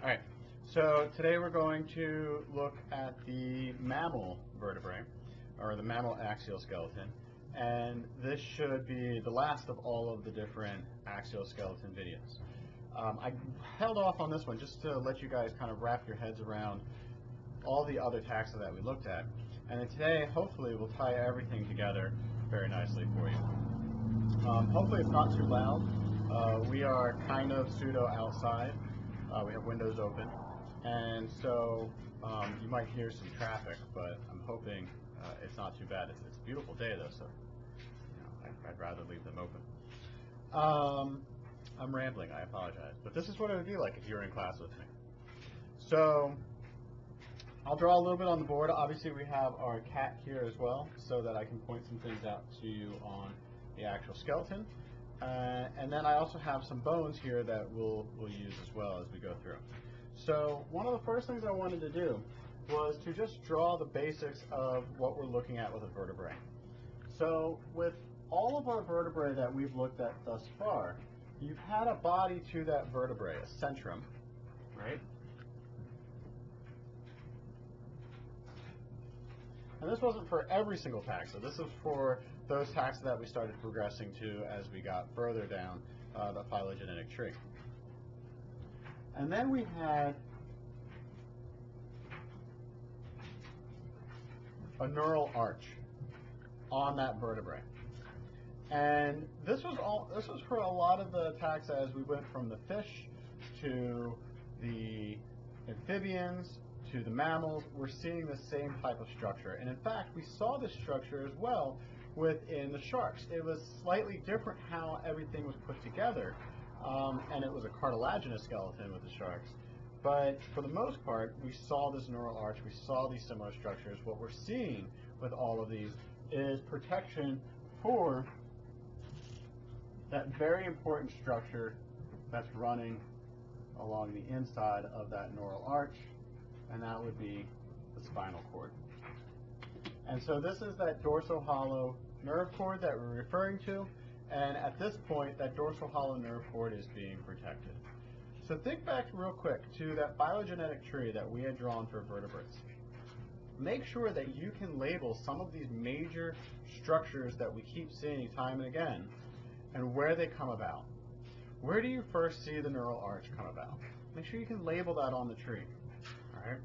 All right, so today we're going to look at the mammal vertebrae, or the mammal axial skeleton, and this should be the last of all of the different axial skeleton videos. I held off on this one just to let you guys kind of wrap your heads around all the other taxa that we looked at, and then today hopefully we'll tie everything together very nicely for you. Hopefully it's not too loud. We are kind of pseudo outside. We have windows open, and so you might hear some traffic, but I'm hoping it's not too bad. It's a beautiful day though, so I'd rather leave them open. I'm rambling, I apologize, but this is what it would be like if you were in class with me. So I'll draw a little bit on the board. Obviously we have our cat here as well, so that I can point some things out to you on the actual skeleton. And then I also have some bones here that we'll use as well as we go through. So one of the first things I wanted to do was to just draw the basics of what we're looking at with a vertebrae. So with all of our vertebrae that we've looked at thus far, you've had a body to that vertebrae, a centrum, right? And this wasn't for every single taxa. This is for those taxa that we started progressing to as we got further down the phylogenetic tree. And then we had a neural arch on that vertebrae. And this was for a lot of the taxa as we went from the fish to the amphibians to the mammals. We're seeing the same type of structure. And in fact, we saw this structure as well within the sharks. It was slightly different how everything was put together, and it was a cartilaginous skeleton with the sharks. But for the most part, we saw this neural arch, we saw these similar structures. What we're seeing with all of these is protection for that very important structure that's running along the inside of that neural arch, and that would be the spinal cord. And so this is that dorsal hollow nerve cord that we're referring to, and at this point that dorsal hollow nerve cord is being protected. So think back real quick to that phylogenetic tree that we had drawn for vertebrates. Make sure that you can label some of these major structures that we keep seeing time and again and where they come about. Where do you first see the neural arch come about? Make sure you can label that on the tree. All right.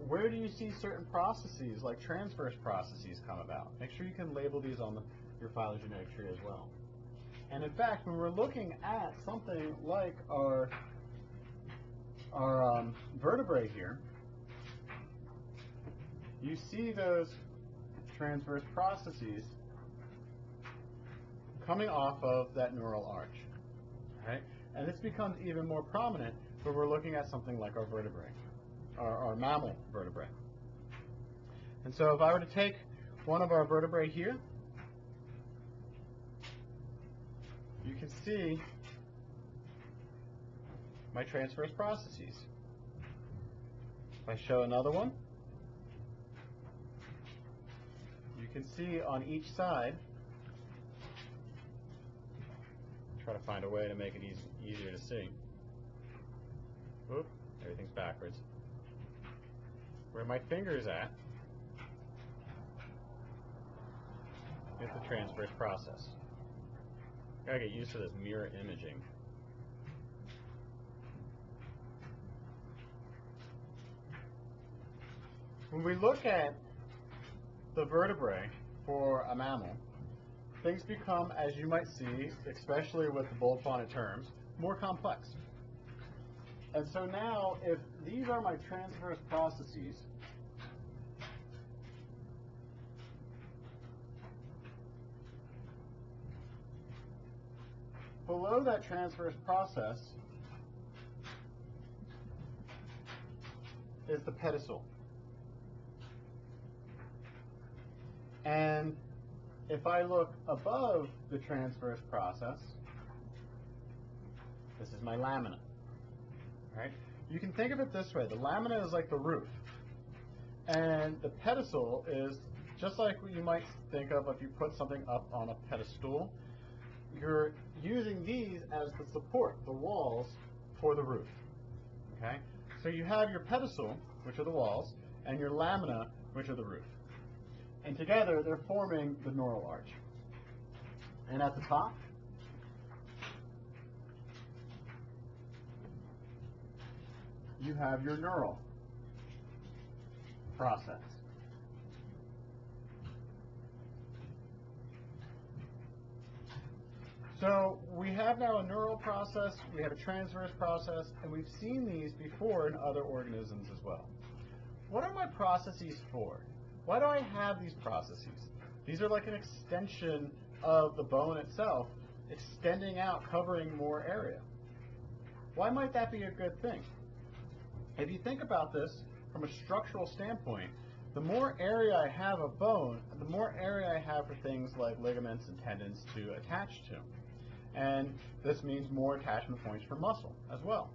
Where do you see certain processes like transverse processes come about? Make sure you can label these on your phylogenetic tree as well. And in fact, when we're looking at something like our vertebrae here, you see those transverse processes coming off of that neural arch. Right? And this becomes even more prominent when we're looking at something like our vertebrae, our mammal vertebrae. And so if I were to take one of our vertebrae here, you can see my transverse processes. If I show another one, you can see on each side, try to find a way to make it easier to see. Oop, everything's backwards. Where my finger is at is the transverse process. Gotta get used to this mirror imaging. When we look at the vertebrae for a mammal, things become, as you might see, especially with the bold fonted terms, more complex. And so now, if these are my transverse processes, below that transverse process is the pedicel. And if I look above the transverse process, this is my lamina. Right? You can think of it this way. The lamina is like the roof. And the pedicel is just like what you might think of if you put something up on a pedestal. You're using these as the support, the walls for the roof. Okay? So you have your pedicel, which are the walls, and your lamina, which are the roof. And together, they're forming the neural arch. And at the top, you have your neural process. So we have now a neural process, we have a transverse process, and we've seen these before in other organisms as well. What are my processes for? Why do I have these processes? These are like an extension of the bone itself, extending out, covering more area. Why might that be a good thing? If you think about this from a structural standpoint, the more area I have of bone, the more area I have for things like ligaments and tendons to attach to. And this means more attachment points for muscle as well.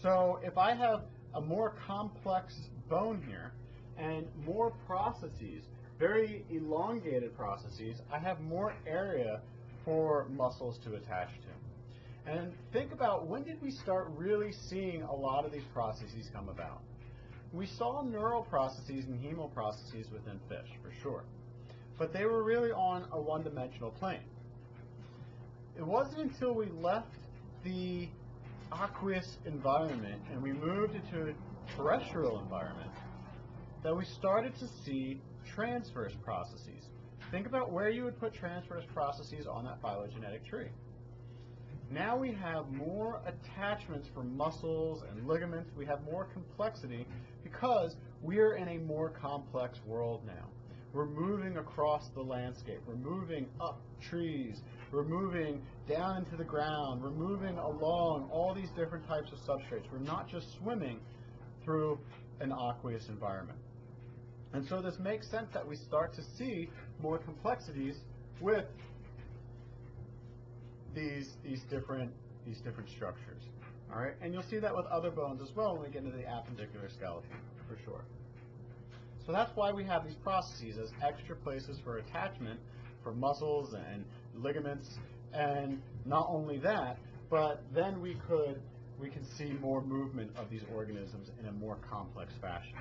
So if I have a more complex bone here and more processes, very elongated processes, I have more area for muscles to attach to. And think about, when did we start really seeing a lot of these processes come about? We saw neural processes and hemal processes within fish, for sure. But they were really on a one-dimensional plane. It wasn't until we left the aqueous environment and we moved into a terrestrial environment that we started to see transverse processes. Think about where you would put transverse processes on that phylogenetic tree. Now we have more attachments for muscles and ligaments. We have more complexity because we're in a more complex world now. We're moving across the landscape. We're moving up trees. We're moving down into the ground. We're moving along all these different types of substrates. We're not just swimming through an aqueous environment. And so this makes sense that we start to see more complexities with these different structures. All right, and you'll see that with other bones as well when we get into the appendicular skeleton, for sure. So that's why we have these processes as extra places for attachment for muscles and ligaments, and not only that, but then we can see more movement of these organisms in a more complex fashion.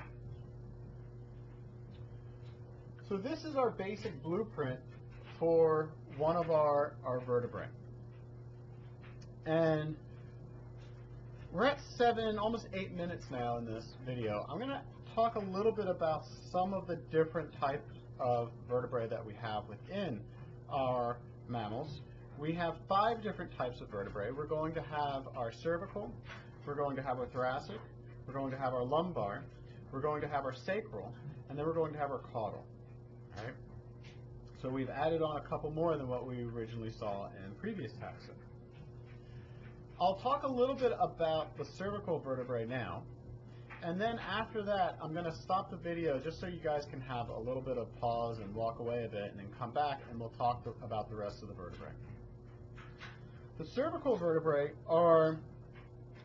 So this is our basic blueprint for one of our vertebrae. And we're at almost 8 minutes now in this video. I'm going to talk a little bit about some of the different types of vertebrae that we have within our mammals. We have 5 different types of vertebrae. We're going to have our cervical, we're going to have our thoracic, we're going to have our lumbar, we're going to have our sacral, and then we're going to have our caudal. All right? So we've added on a couple more than what we originally saw in previous taxa. I'll talk a little bit about the cervical vertebrae now, and then after that I'm going to stop the video just so you guys can have a little bit of pause and walk away a bit, and then come back and we'll talk about the rest of the vertebrae. The cervical vertebrae are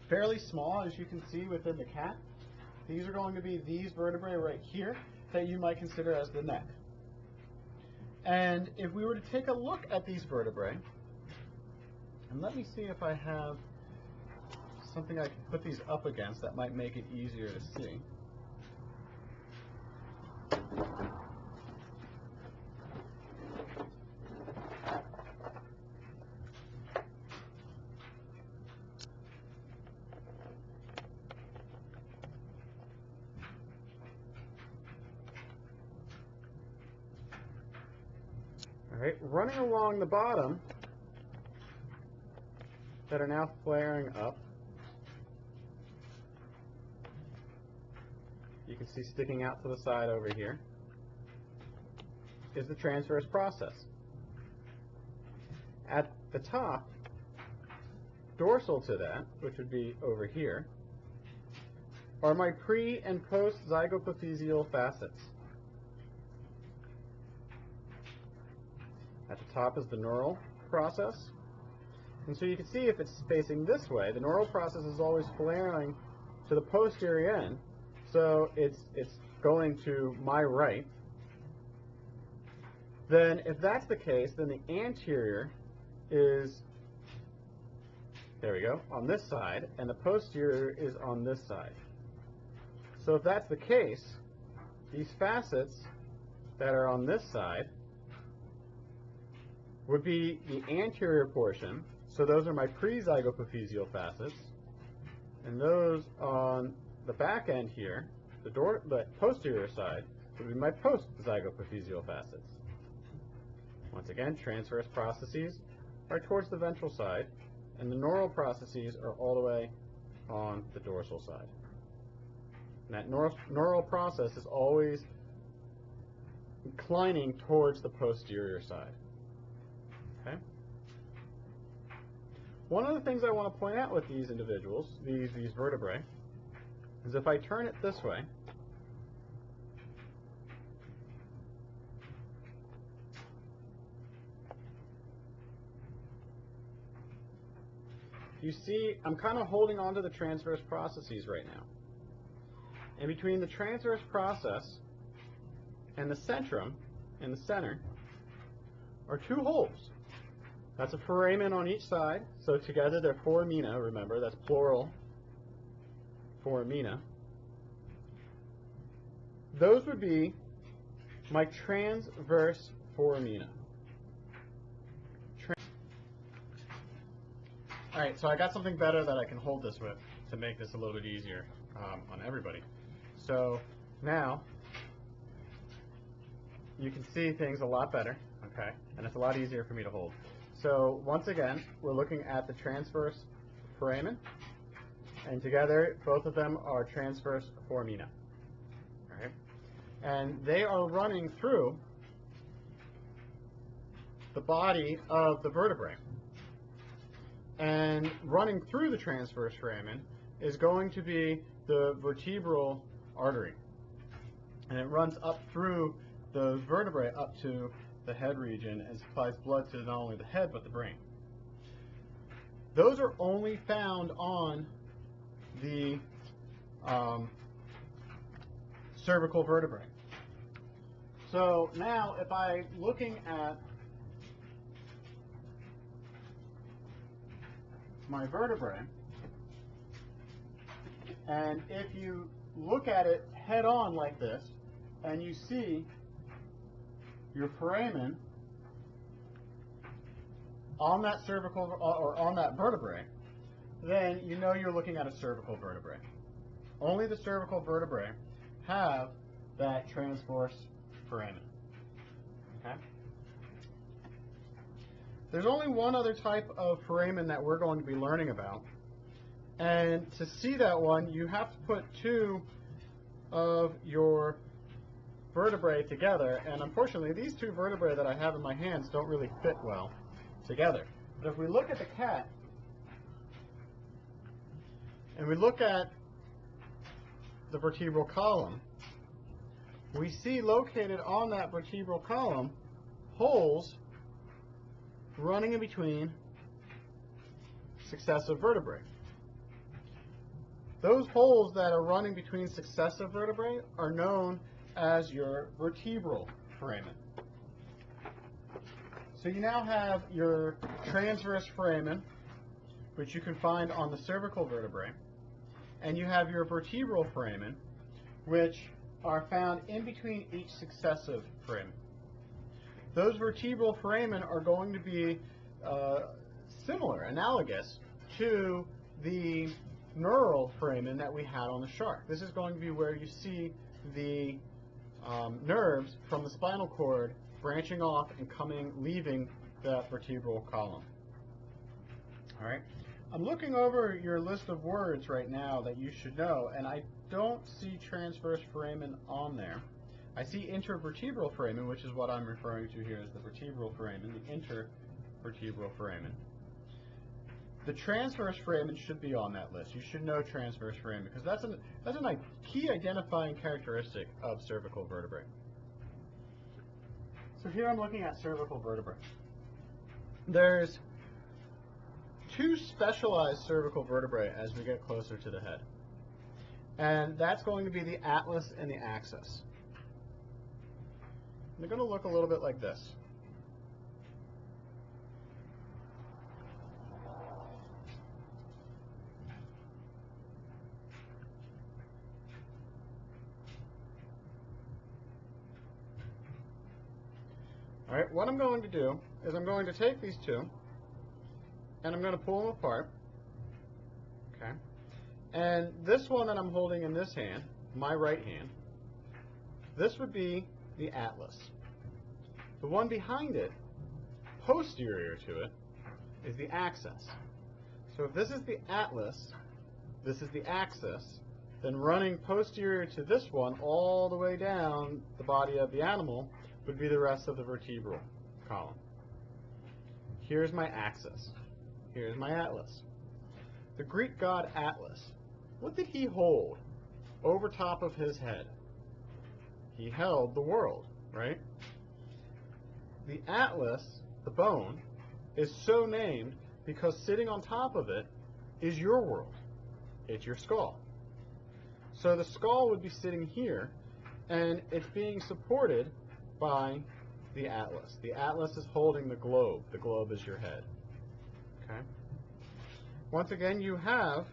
fairly small, as you can see within the cat. These are going to be these vertebrae right here that you might consider as the neck. And if we were to take a look at these vertebrae, and let me see if I have something I can put these up against that might make it easier to see. All right, running along the bottom that are now flaring up, you can see sticking out to the side over here, is the transverse process. At the top, dorsal to that, which would be over here, are my pre- and post-zygopophyseal facets. At the top is the neural process. And so you can see if it's facing this way, the neural process is always flaring to the posterior end. So it's going to my right. Then if that's the case, then the anterior is there we go, on this side, and the posterior is on this side. So if that's the case, these facets that are on this side would be the anterior portion. So those are my pre-zygopophyseal facets, and those on the back end here, the posterior side, would be my post-zygopophyseal facets. Once again, transverse processes are towards the ventral side, and the neural processes are all the way on the dorsal side. And that neural process is always inclining towards the posterior side. Okay? One of the things I want to point out with these individuals, these vertebrae, is if I turn it this way, you see I'm kind of holding on to the transverse processes right now. And between the transverse process and the centrum, in the center, are two holes. That's a foramen on each side, so together they're foramina, remember, that's plural, foramina. Those would be my transverse foramina. Alright, so I got something better that I can hold this with to make this a little bit easier on everybody. So now you can see things a lot better, okay, and it's a lot easier for me to hold. So once again, we're looking at the transverse foramen, and together both of them are transverse foramina. Right? And they are running through the body of the vertebrae. And running through the transverse foramen is going to be the vertebral artery. And it runs up through the vertebrae up to the head region and supplies blood to not only the head but the brain. Those are only found on the cervical vertebrae. So now if I'm looking at my vertebrae, and if you look at it head on like this and you see your foramen on that cervical or on that vertebrae, then you know you're looking at a cervical vertebrae. Only the cervical vertebrae have that transverse foramen. Okay? There's only one other type of foramen that we're going to be learning about. And to see that one, you have to put two of your vertebrae together, and unfortunately these two vertebrae that I have in my hands don't really fit well together. But if we look at the cat and we look at the vertebral column, we see located on that vertebral column holes running in between successive vertebrae. Those holes that are running between successive vertebrae are known as your vertebral foramen. So you now have your transverse foramen, which you can find on the cervical vertebrae, and you have your vertebral foramen, which are found in between each successive foramen. Those vertebral foramen are going to be similar, analogous to the neural foramen that we had on the shark. This is going to be where you see the nerves from the spinal cord branching off and leaving the vertebral column. All right. I'm looking over your list of words right now that you should know, and I don't see transverse foramen on there. I see intervertebral foramen, which is what I'm referring to here as the vertebral foramen, the intervertebral foramen. The transverse foramen should be on that list. You should know transverse foramen because that's a key identifying characteristic of cervical vertebrae. So here I'm looking at cervical vertebrae. There's two specialized cervical vertebrae as we get closer to the head. And that's going to be the atlas and the axis. They're going to look a little bit like this. All right, what I'm going to do is I'm going to take these two and I'm going to pull them apart. Okay. And this one that I'm holding in this hand, my right hand, this would be the atlas. The one behind it, posterior to it, is the axis. So if this is the atlas, this is the axis, then running posterior to this one all the way down the body of the animal would be the rest of the vertebral column. Here's my axis. Here's my atlas. The Greek god Atlas, what did he hold over top of his head? He held the world, right? The atlas, the bone, is so named because sitting on top of it is your world. It's your skull. So the skull would be sitting here, and it's being supported by the atlas. The atlas is holding the globe. The globe is your head. Okay? Once again, you have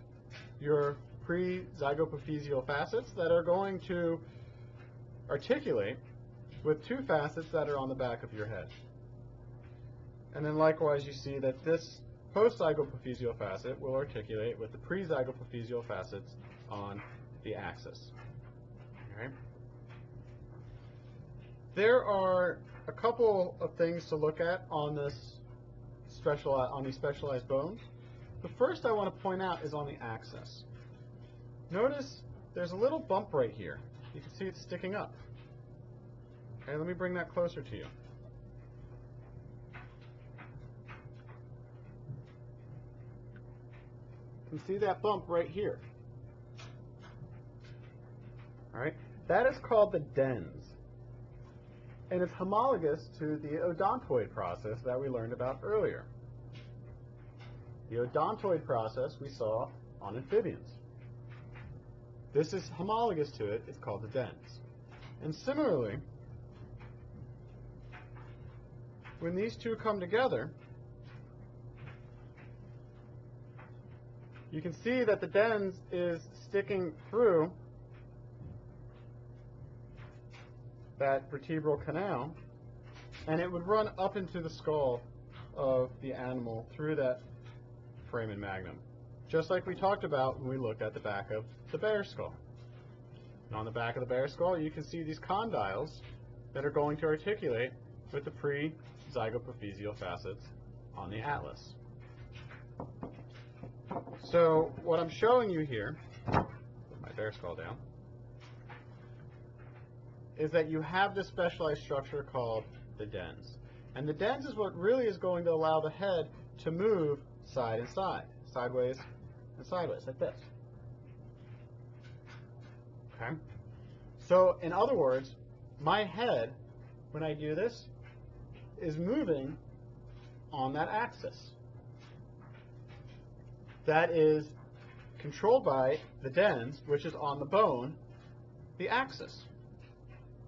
your pre-zygopophyseal facets that are going to articulate with two facets that are on the back of your head. And then likewise, you see that this post-zygopophyseal facet will articulate with the pre-zygopophyseal facets on the axis. Okay? There are a couple of things to look at on these specialized bones. The first I want to point out is on the axis. Notice there's a little bump right here. You can see it sticking up. Okay, let me bring that closer to you. You can see that bump right here. All right, that is called the dens. And it's homologous to the odontoid process that we learned about earlier. The odontoid process we saw on amphibians. This is homologous to it. It's called the dens. And similarly, when these two come together, you can see that the dens is sticking through that vertebral canal, and it would run up into the skull of the animal through that foramen magnum, just like we talked about when we looked at the back of the bear skull. And on the back of the bear skull, you can see these condyles that are going to articulate with the pre-zygopophyseal facets on the atlas. So what I'm showing you here, put my bear skull down, is that you have this specialized structure called the dens. And the dens is what really is going to allow the head to move side and side, sideways and sideways, like this. Okay? So, in other words, my head, when I do this, is moving on that axis. That is controlled by the dens, which is on the bone, the axis.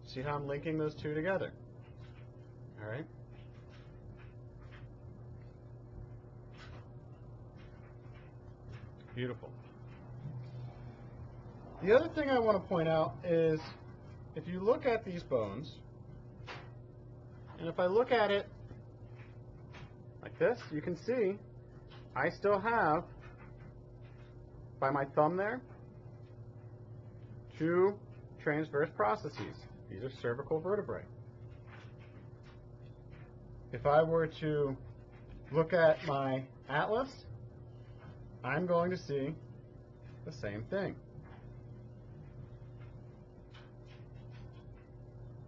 See how I'm linking those two together? All right? Beautiful. The other thing I want to point out is if you look at these bones, and if I look at it like this, you can see I still have, by my thumb there, two transverse processes. These are cervical vertebrae. If I were to look at my atlas, I'm going to see the same thing.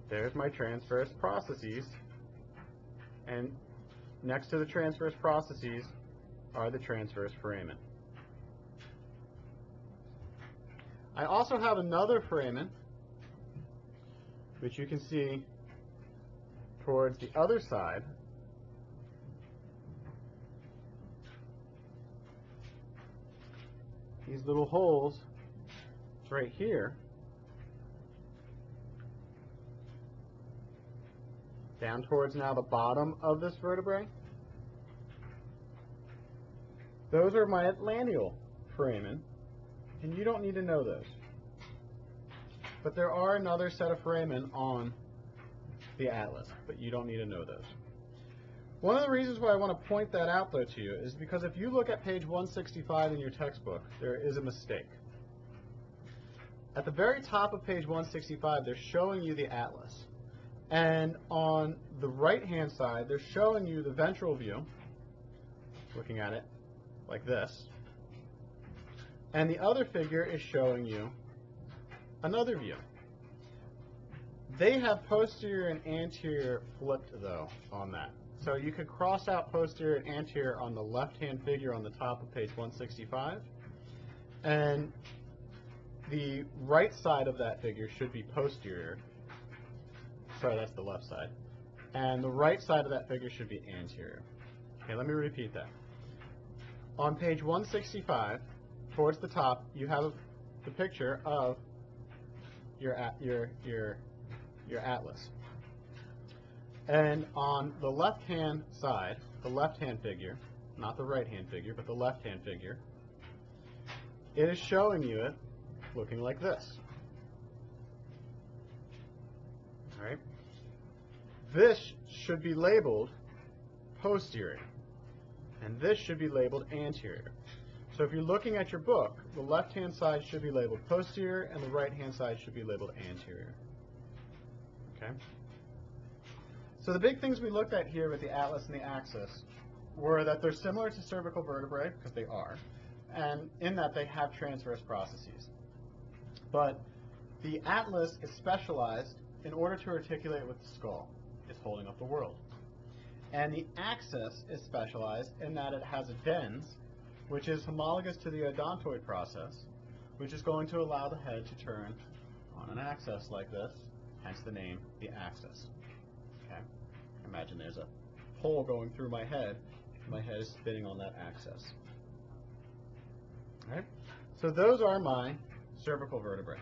There's my transverse processes, and next to the transverse processes are the transverse foramen. I also have another foramen, which you can see towards the other side. These little holes right here, down towards now the bottom of this vertebrae. Those are my atlantial foramen, and you don't need to know those. But there are another set of foramen on the atlas, but you don't need to know those. One of the reasons why I want to point that out, though, to you is because if you look at page 165 in your textbook, there is a mistake. At the very top of page 165, they're showing you the atlas. And on the right-hand side, they're showing you the ventral view, looking at it like this. And the other figure is showing you another view. They have posterior and anterior flipped, though, on that. So you could cross out posterior and anterior on the left-hand figure on the top of page 165. And the right side of that figure should be posterior. Sorry, that's the left side. And the right side of that figure should be anterior. Okay, let me repeat that. On page 165, towards the top, you have the picture of your atlas. And on the left-hand side, the left-hand figure, not the right-hand figure, but the left-hand figure, it is showing you it looking like this. All right? This should be labeled posterior, and this should be labeled anterior. So if you're looking at your book, the left-hand side should be labeled posterior, and the right-hand side should be labeled anterior. Okay? So the big things we looked at here with the atlas and the axis were that they're similar to cervical vertebrae, because they are, and in that they have transverse processes. But the atlas is specialized in order to articulate with the skull. It's holding up the world. And the axis is specialized in that it has a dens, which is homologous to the odontoid process, which is going to allow the head to turn on an axis like this, hence the name, the axis. Okay? Imagine there's a hole going through my head. My head is spinning on that axis. All right? So those are my cervical vertebrae.